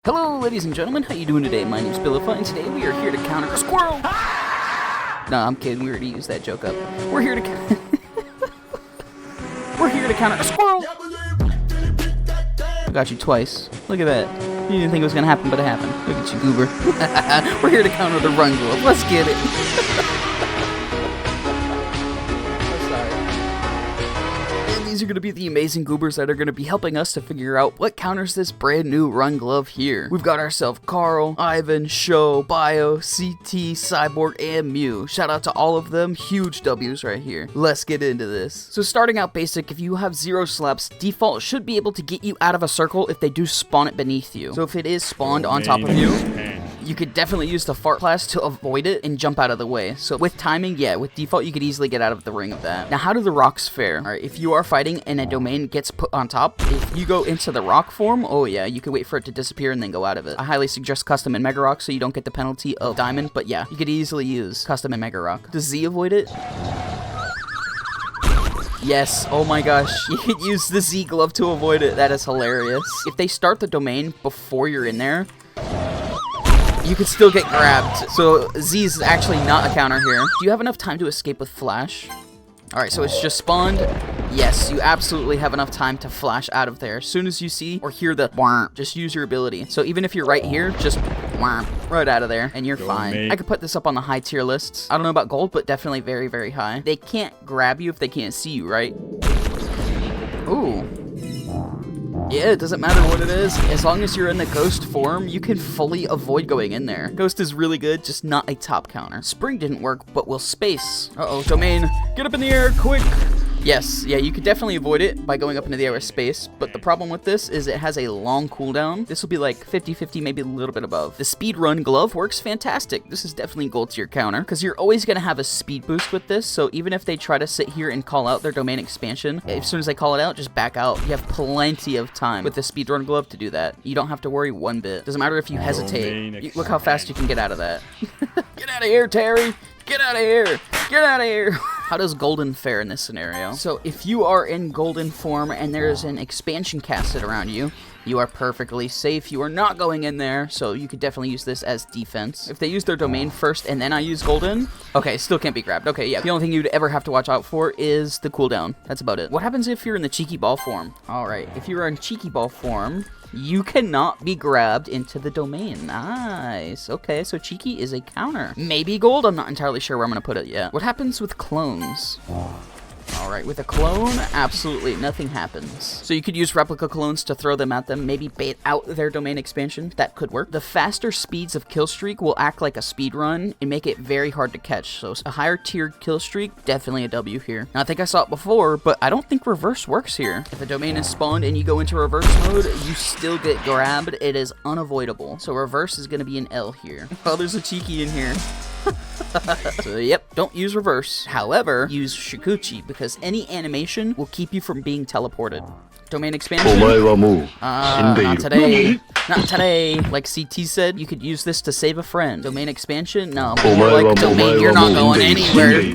Hello, ladies and gentlemen. How you doing today? My name's Bilify, and today we are here to counter a squirrel. No, I'm kidding. We already used that joke up. We're here to counter a squirrel. I got you twice. Look at that. You didn't think it was gonna happen, but it happened. Look at you, goober. We're here to counter the run glove. Let's get it. These are going to be the amazing goobers that are going to be helping us to figure out what counters this brand new run glove here. We've got ourselves Carl, Ivan, Sho, Bio, CT, Cyborg, and Mew. Shout out to all of them. Huge W's right here. Let's get into this. So starting out basic, if you have 0 slaps, default should be able to get you out of a circle if they do spawn it beneath you. So if it is spawned on top of you, you could definitely use the fart blast to avoid it and jump out of the way. So with timing, yeah, with default, you could easily get out of the ring of that. Now, how do the rocks fare? All right, if you are fighting and a domain gets put on top, if you go into the rock form, oh yeah, you can wait for it to disappear and then go out of it. I highly suggest custom and Megarock so you don't get the penalty of diamond, but yeah, you could easily use custom and Megarock. Does Z avoid it? Yes, oh my gosh, you could use the Z glove to avoid it. That is hilarious. If they start the domain before you're in there, you could still get grabbed. So Z is actually not a counter here. Do you have enough time to escape with flash? Alright, so it's just spawned. Yes, you absolutely have enough time to flash out of there. As soon as you see or hear the whomp, just use your ability. So even if you're right here, just whomp, right out of there, and you're fine. I could put this up on the high tier lists. I don't know about gold, but definitely very, very high. They can't grab you if they can't see you, right? Ooh. Yeah, it doesn't matter what it is. As long as you're in the ghost form, you can fully avoid going in there. Ghost is really good, just not a top counter. Spring didn't work, but will space. Uh-oh, domain. Get up in the air, quick. Yes, yeah, you could definitely avoid it by going up into the air with space, but the problem with this is it has a long cooldown. This will be like 50-50, maybe a little bit above. The Speedrun glove works fantastic. This is definitely gold tier counter, because you're always going to have a speed boost with this, so even if they try to sit here and call out their domain expansion, as soon as they call it out, just back out. You have plenty of time with the Speedrun glove to do that. You don't have to worry one bit. Doesn't matter if you hesitate. Look how fast you can get out of that. Get out of here, Terry! Get out of here! Get out of here! How does golden fare in this scenario? So if you are in golden form and there's an expansion casted around you, you are perfectly safe. You are not going in there, so you could definitely use this as defense. If they use their domain first and then I use golden, okay, still can't be grabbed. Okay, yeah, the only thing you'd ever have to watch out for is the cooldown. That's about it. What happens if you're in the cheeky ball form? All right, if you're in cheeky ball form, you cannot be grabbed into the domain. Nice. Okay, so cheeky is a counter. Maybe gold? I'm not entirely sure where I'm going to put it yet. What happens with clones? Alright, with a clone, absolutely nothing happens. So you could use replica clones to throw them at them, maybe bait out their domain expansion. That could work. The faster speeds of Killstreak will act like a speed run and make it very hard to catch. So a higher tiered Killstreak, definitely a W here. Now, I think I saw it before, but I don't think reverse works here. If a domain is spawned and you go into reverse mode, you still get grabbed. It is unavoidable. So reverse is going to be an L here. Oh, there's a cheeky in here. So yep, don't use reverse. However, use Shukuchi because any animation will keep you from being teleported. Domain expansion? Not today. Not today. Like CT said, you could use this to save a friend. Domain expansion? No. Like domain, you're not going anywhere.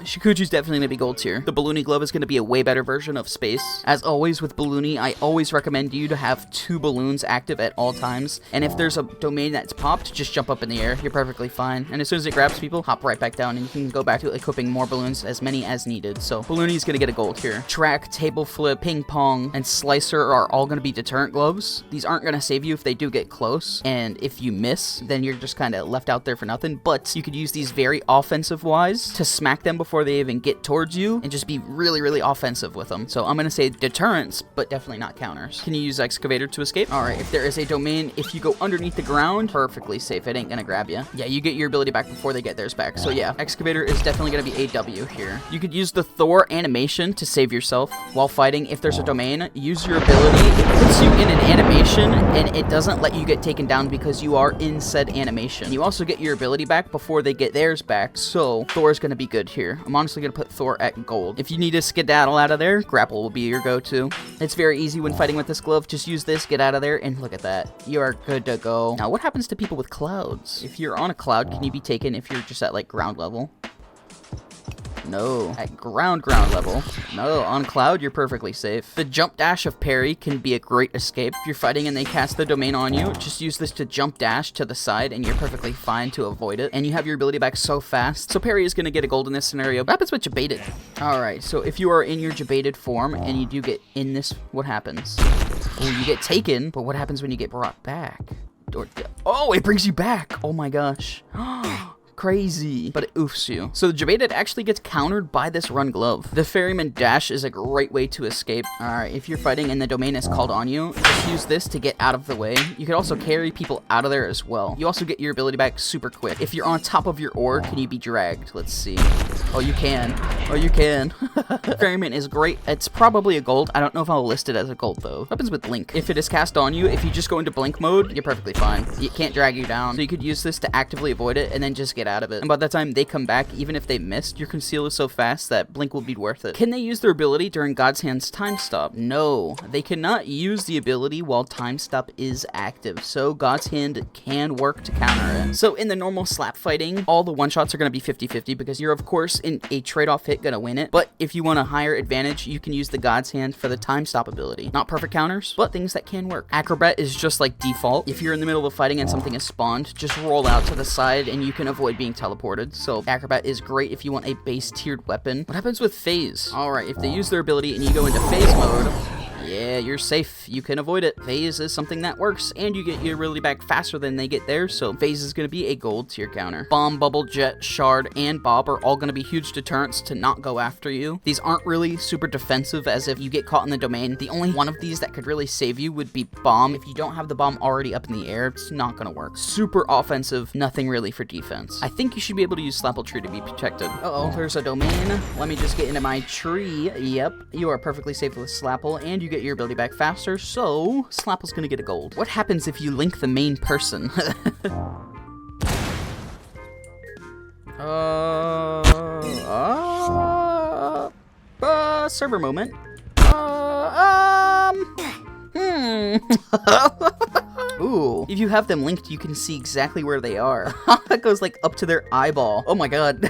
Shukuchi's definitely going to be gold tier. The Balloony glove is going to be a way better version of space. As always with Balloony, I always recommend you to have 2 balloons active at all times. And if there's a domain that's popped, just jump up in the air. You're perfectly fine. And as soon as it grabs people, hop right back down and you can go back to equipping more balloons, as many as needed. So Balloony's going to get a gold here. Track, Tableflip, Ping Pong, and Slicer are all going to be deterrent gloves. These aren't going to save you if they do get close. And if you miss, then you're just kind of left out there for nothing. But you could use these very offensive-wise to smack them before they even get towards you and just be really, really offensive with them. So I'm going to say deterrents, but definitely not counters. Can you use Excavator to escape? All right, if there is a domain, if you go underneath the ground, perfectly safe. It ain't going to grab you. Yeah, you get your ability back before they get theirs back. So yeah, Excavator is definitely going to be a W here. You could use the Thor animation to save yourself while fighting. If there's a domain, use your ability. It puts you in an animation and it doesn't let you get taken down because you are in said animation. You also get your ability back before they get theirs back. So Thor's going to be good here. I'm honestly going to put Thor at gold. If you need to skedaddle out of there, Grapple will be your go-to. It's very easy when fighting with this glove. Just use this, get out of there, and look at that. You are good to go. Now, what happens to people with clouds? If you're on a cloud, can you be taken if you're just at, like, ground level? No. At ground level? No. On cloud, you're perfectly safe. The jump dash of Parry can be a great escape. If you're fighting and they cast the domain on you, just use this to jump dash to the side and you're perfectly fine to avoid it. And you have your ability back so fast. So Parry is going to get a gold in this scenario. What happens with Jebatied? Alright, so if you are in your Jebatied form and you do get in this, what happens? Oh, you get taken, but what happens when you get brought back? Oh, it brings you back. Oh my gosh. Crazy, but it oofs you. So the Jebatied actually gets countered by this run glove. The Ferryman dash is a great way to escape. Alright, if you're fighting and the domain is called on you, just use this to get out of the way. You can also carry people out of there as well. You also get your ability back super quick. If you're on top of your ore, can you be dragged? Let's see. Oh, you can. Oh, you can. Ferryman is great. It's probably a gold. I don't know if I'll list it as a gold, though. What happens with Blink? If it is cast on you, if you just go into Blink mode, you're perfectly fine. It can't drag you down. So you could use this to actively avoid it and then just get out of it. And by the time they come back, even if they missed, your conceal is so fast that Blink will be worth it. Can they use their ability during God's Hand's time stop? No. They cannot use the ability while time stop is active. So God's Hand can work to counter it. So in the normal slap fighting, all the one-shots are going to be 50-50 because you're, of course, in a trade-off hit going to win it. But if you want a higher advantage, you can use the God's Hand for the time stop ability. Not perfect counters, but things that can work. Acrobat is just like default. If you're in the middle of fighting and something is spawned, just roll out to the side and you can avoid being teleported. So Acrobat is great if you want a base tiered weapon. What happens with Phase? Alright, if they use their ability and you go into Phase mode, yeah, you're safe. You can avoid it. Phase is something that works, and you get your ability back faster than they get there, so Phase is going to be a gold tier counter. Bomb, Bubble, Jet, Shard, and Bob are all going to be huge deterrents to not go after you. These aren't really super defensive, as if you get caught in the domain. The only one of these that could really save you would be Bomb. If you don't have the bomb already up in the air, it's not going to work. Super offensive, nothing really for defense. I think you should be able to use Slapple Tree to be protected. Uh-oh, there's a domain. Let me just get into my tree. Yep, you are perfectly safe with Slapple, and you get your ability back faster, so Slapple's gonna get a gold. What happens if you link the main person? Server moment. Ooh, if you have them linked, you can see exactly where they are. It goes like up to their eyeball. Oh my god.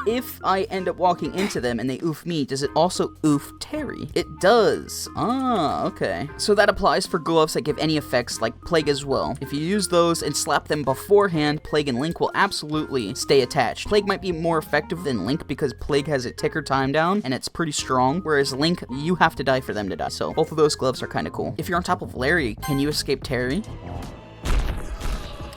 If I end up walking into them and they oof me, does it also oof Terry? It does. Ah, okay. So that applies for gloves that give any effects like Plague as well. If you use those and slap them beforehand, Plague and Link will absolutely stay attached. Plague might be more effective than Link because Plague has a ticker time down and it's pretty strong, whereas Link, you have to die for them to die. So both of those gloves are kind of cool. If you're on top of Larry, can you escape Terry?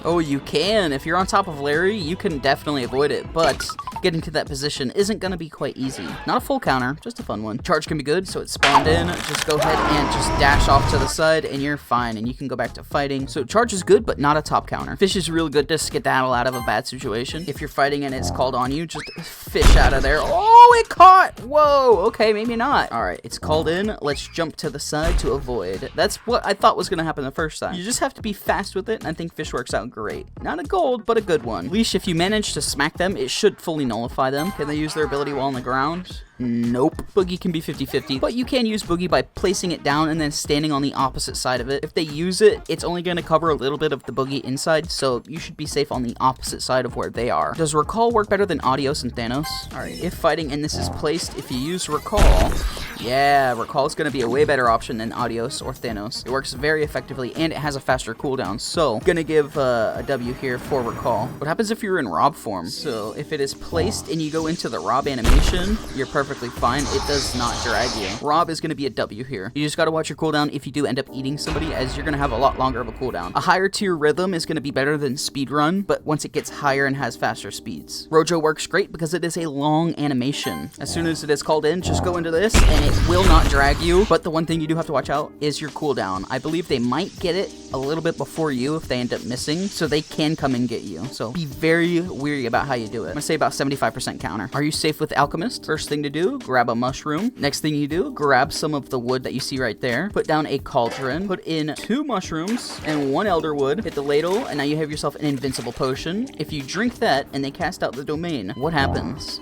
Oh, you can. If you're on top of Larry, you can definitely avoid it, but getting to that position isn't going to be quite easy. Not a full counter, just a fun one. Charge can be good, so it's spawned in. Just go ahead and just dash off to the side, and you're fine, and you can go back to fighting. So charge is good, but not a top counter. Fish is really good to skedaddle out of a bad situation. If you're fighting and it's called on you, just fish out of there. Oh, it caught! Whoa, okay, maybe not. All right, it's called in. Let's jump to the side to avoid. That's what I thought was going to happen the first time. You just have to be fast with it, and I think fish works out great. Not a gold, but a good one. Leash, if you manage to smack them, it should fully nullify them. Can they use their ability while on the ground? Nope. Boogie can be 50-50, but you can use Boogie by placing it down and then standing on the opposite side of it. If they use it, it's only going to cover a little bit of the Boogie inside, so you should be safe on the opposite side of where they are. Does Recall work better than Adios and Thanos? Alright, if fighting and this is placed, if you use Recall, yeah, Recall is going to be a way better option than Adios or Thanos. It works very effectively, and it has a faster cooldown, so gonna give a W here for Recall. What happens if you're in Rob form? So if it is placed and you go into the Rob animation, you're perfectly fine. It does not drag you. Rob is going to be a W here. You just got to watch your cooldown if you do end up eating somebody, as you're going to have a lot longer of a cooldown. A higher tier rhythm is going to be better than Speedrun, but once it gets higher and has faster speeds. Rojo works great because it is a long animation. As soon as it is called in, just go into this and it will not drag you, but the one thing you do have to watch out is your cooldown. I believe they might get it a little bit before you if they end up missing, so they can come and get you. So be very wary about how you do it. I'm going to say about 75% counter. Are you safe with Alchemist? First thing to do, grab a mushroom. Next thing you do, grab some of the wood that you see right there. Put down a cauldron. Put in 2 mushrooms and 1 elder wood. Hit the ladle, and now you have yourself an invincible potion. If you drink that and they cast out the domain, what happens?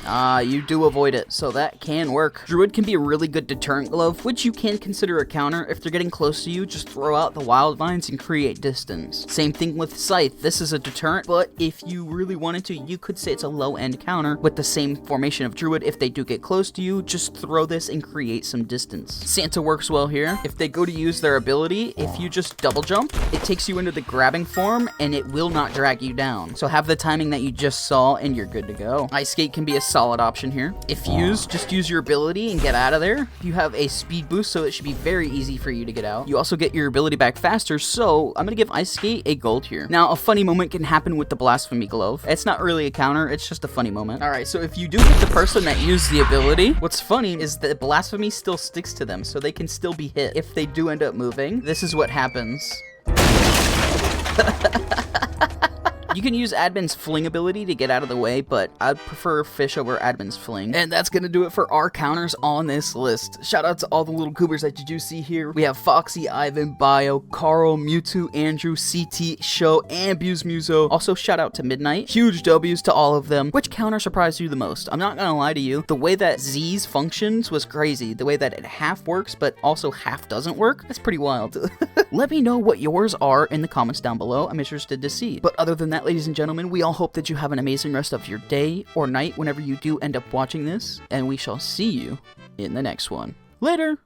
You do avoid it, so that can work. Druid can be a really good deterrent glove, which you can consider a counter. If they're getting close to you, just throw out the wild vines and create distance. Same thing with Scythe. This is a deterrent, but if you really wanted to, you could say it's a low-end counter with the same formation of Druid. If they do get close to you, just throw this and create some distance. Santa works well here. If they go to use their ability, if you just double jump, it takes you into the grabbing form and it will not drag you down. So have the timing that you just saw and you're good to go. Iceskate can be a solid option here. If used, just use your ability and get out of there. You have a speed boost, so it should be very easy for you to get out. You also get your ability back faster, so I'm gonna give Iceskate a gold here. Now, a funny moment can happen with the Blasphemy glove. It's not really a counter, it's just a funny moment. Alright, so if you do hit the person that used the ability, what's funny is that Blasphemy still sticks to them, so they can still be hit. If they do end up moving, this is what happens. You can use Admin's Fling ability to get out of the way, but I'd prefer Fish over Admin's Fling. And that's gonna do it for our counters on this list. Shout out to all the little goobers that you do see here. We have Foxxy, Ivan, Bio, Carl, MewTwo, Andrew, CT, Show, and Muso. Also, shout out to Midnight. Huge W's to all of them. Which counter surprised you the most? I'm not gonna lie to you. The way that Zzz functions was crazy. The way that it half works, but also half doesn't work, that's pretty wild. Let me know what yours are in the comments down below. I'm interested to see. But other than that, ladies and gentlemen, we all hope that you have an amazing rest of your day or night whenever you do end up watching this, and we shall see you in the next one. Later!